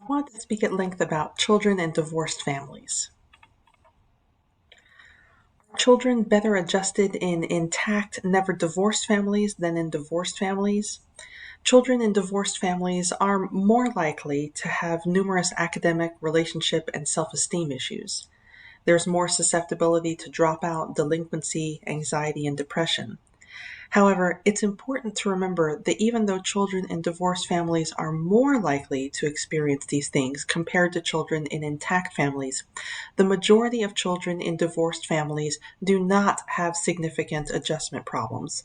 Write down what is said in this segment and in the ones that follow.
I want to speak at length about children in divorced families. Are children better adjusted in intact, never divorced families than in divorced families? Children in divorced families are more likely to have numerous academic, relationship, and self esteem issues. There's more susceptibility to dropout, delinquency, anxiety, and depression. However, it's important to remember that even though children in divorced families are more likely to experience these things compared to children in intact families, the majority of children in divorced families do not have significant adjustment problems.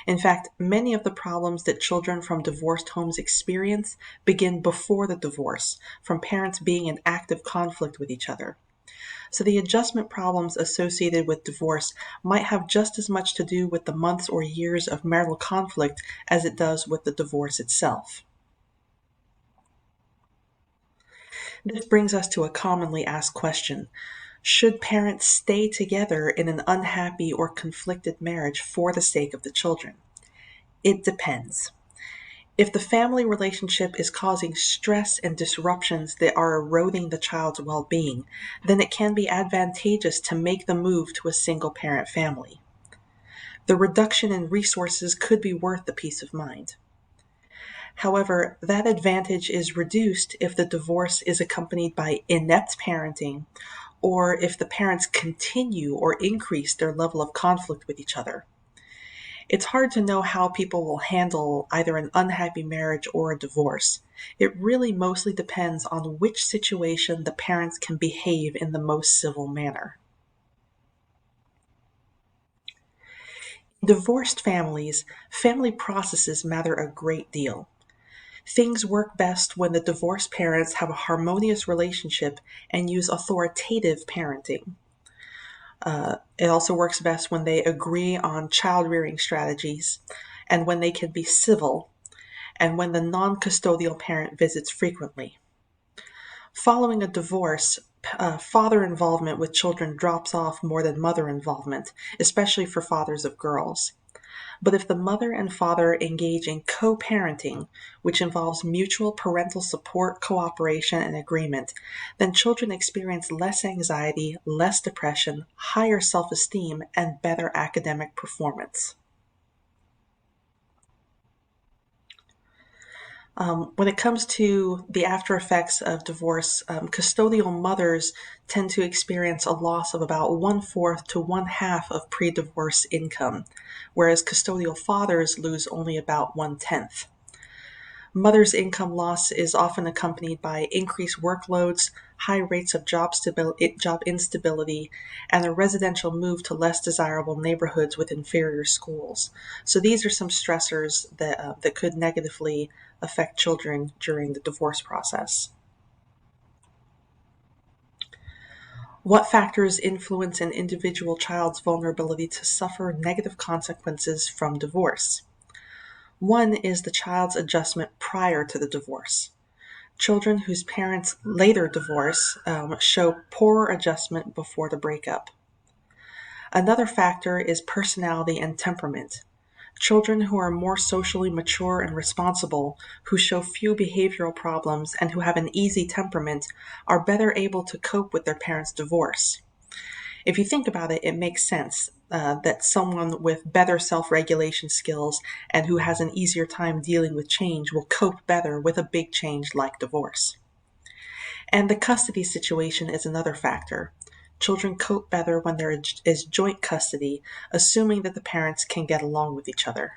In fact, many of the problems that children from divorced homes experience begin before the divorce, from parents being in active conflict with each other. So the adjustment problems associated with divorce might have just as much to do with the months or years of marital conflict as it does with the divorce itself. This brings us to a commonly asked question. Should parents stay together in an unhappy or conflicted marriage for the sake of the children? It depends. If the family relationship is causing stress and disruptions that are eroding the child's well being, then it can be advantageous to make the move to a single parent family. The reduction in resources could be worth the peace of mind. However, that advantage is reduced if the divorce is accompanied by inept parenting or if the parents continue or increase their level of conflict with each other. It's hard to know how people will handle either an unhappy marriage or a divorce. It really mostly depends on which situation the parents can behave in the most civil manner. In divorced families, family processes matter a great deal. Things work best when the divorced parents have a harmonious relationship and use authoritative parenting. It also works best when they agree on child rearing strategies and when they can be civil and when the non custodial parent visits frequently. Following a divorce, father involvement with children drops off more than mother involvement, especially for fathers of girls. But if the mother and father engage in co parenting, which involves mutual parental support, cooperation, and agreement, then children experience less anxiety, less depression, higher self esteem, and better academic performance. When it comes to the after effects of divorce, custodial mothers tend to experience a loss of about one fourth to one half of pre divorce income, whereas custodial fathers lose only about one tenth. Mother's income loss is often accompanied by increased workloads, high rates of job instability, and a residential move to less desirable neighborhoods with inferior schools. So these are some stressors that could negatively affect children during the divorce process. What factors influence an individual child's vulnerability to suffer negative consequences from divorce? One is the child's adjustment prior to the divorce. Children whose parents later divorce show poorer adjustment before the breakup. Another factor is personality and temperament. Children who are more socially mature and responsible, who show few behavioral problems, and who have an easy temperament are better able to cope with their parents' divorce. If you think about it, it makes sense that someone with better self regulation skills and who has an easier time dealing with change will cope better with a big change like divorce. And the custody situation is another factor. Children cope better when there is joint custody, assuming that the parents can get along with each other.